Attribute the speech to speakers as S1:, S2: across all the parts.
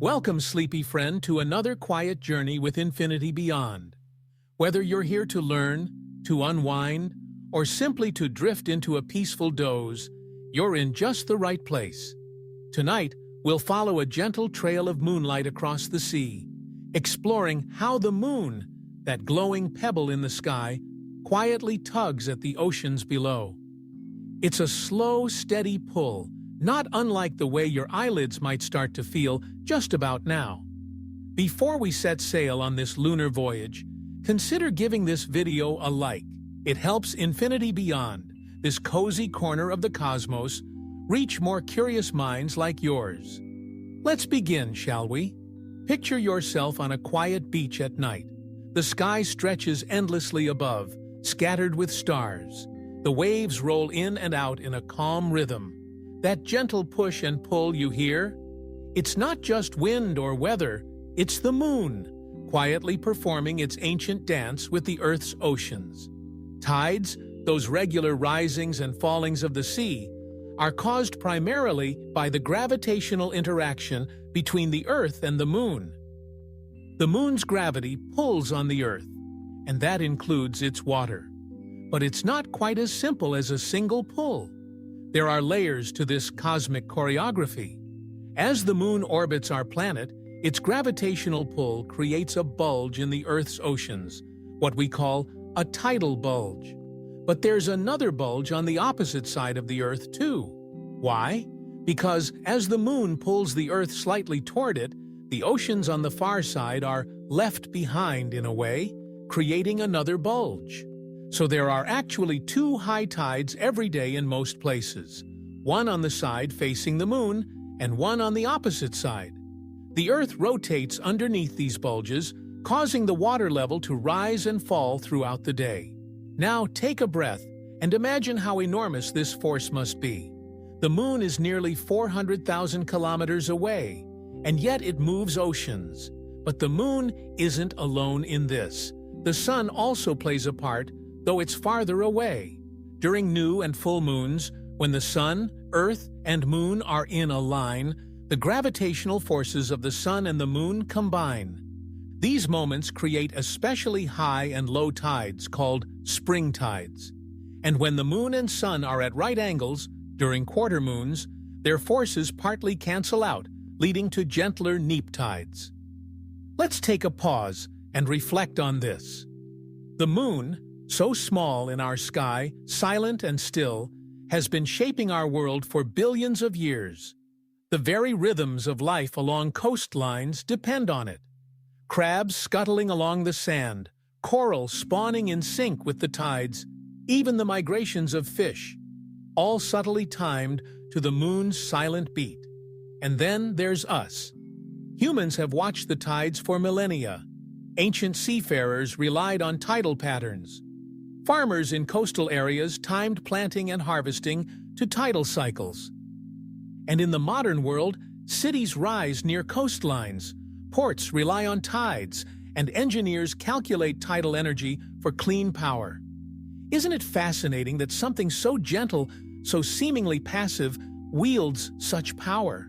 S1: Welcome, sleepy friend, to another quiet journey with Infinity Beyond. Whether you're here to learn, to unwind, or simply to drift into a peaceful doze, you're in just the right place. Tonight, we'll follow a gentle trail of moonlight across the sea, exploring how the moon, that glowing pebble in the sky, quietly tugs at the oceans below. It's a slow, steady pull, not unlike the way your eyelids might start to feel just about now. Before we set sail on this lunar voyage, consider giving this video a like. It helps Infinity Beyond, this cozy corner of the cosmos, reach more curious minds like yours. Let's begin, shall we? Picture yourself on a quiet beach at night. The sky stretches endlessly above, scattered with stars. The waves roll in and out in a calm rhythm. That gentle push and pull you hear? It's not just wind or weather, it's the moon, quietly performing its ancient dance with the Earth's oceans. Tides, those regular risings and fallings of the sea, are caused primarily by the gravitational interaction between the Earth and the moon. The moon's gravity pulls on the Earth, and that includes its water. But it's not quite as simple as a single pull. There are layers to this cosmic choreography. As the moon orbits our planet, its gravitational pull creates a bulge in the Earth's oceans, what we call a tidal bulge. But there's another bulge on the opposite side of the Earth too. Why? Because as the moon pulls the Earth slightly toward it, the oceans on the far side are left behind in a way, creating another bulge. So there are actually two high tides every day in most places, one on the side facing the moon and one on the opposite side. The Earth rotates underneath these bulges, causing the water level to rise and fall throughout the day. Now take a breath and imagine how enormous this force must be. The moon is nearly 400,000 kilometers away, and yet it moves oceans. But the moon isn't alone in this. The sun also plays a part, though it's farther away. During new and full moons, when the sun, Earth, and moon are in a line, the gravitational forces of the sun and the moon combine. These moments create especially high and low tides called spring tides. And when the moon and sun are at right angles, during quarter moons, their forces partly cancel out, leading to gentler neap tides. Let's take a pause and reflect on this. The moon, so small in our sky, silent and still, has been shaping our world for billions of years. The very rhythms of life along coastlines depend on it. Crabs scuttling along the sand, coral spawning in sync with the tides, even the migrations of fish, all subtly timed to the moon's silent beat. And then there's us. Humans have watched the tides for millennia. Ancient seafarers relied on tidal patterns. Farmers in coastal areas timed planting and harvesting to tidal cycles. And in the modern world, cities rise near coastlines, ports rely on tides, and engineers calculate tidal energy for clean power. Isn't it fascinating that something so gentle, so seemingly passive, wields such power?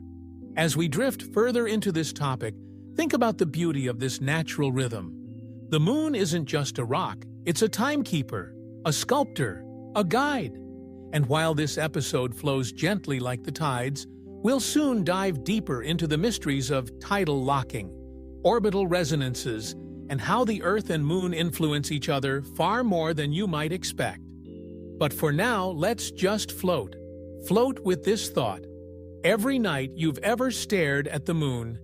S1: As we drift further into this topic, think about the beauty of this natural rhythm. The moon isn't just a rock, it's a timekeeper, a sculptor, a guide. And while this episode flows gently like the tides, we'll soon dive deeper into the mysteries of tidal locking, orbital resonances, and how the Earth and Moon influence each other far more than you might expect. But for now, let's just float. Float with this thought. Every night you've ever stared at the moon,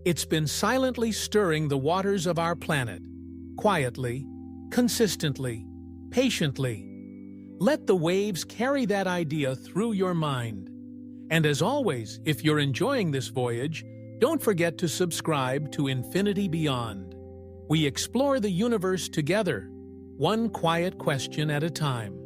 S1: it's been silently stirring the waters of our planet. Quietly, consistently, patiently. Let the waves carry that idea through your mind. And as always, if you're enjoying this voyage, don't forget to subscribe to Infinity Beyond. We explore the universe together, one quiet question at a time.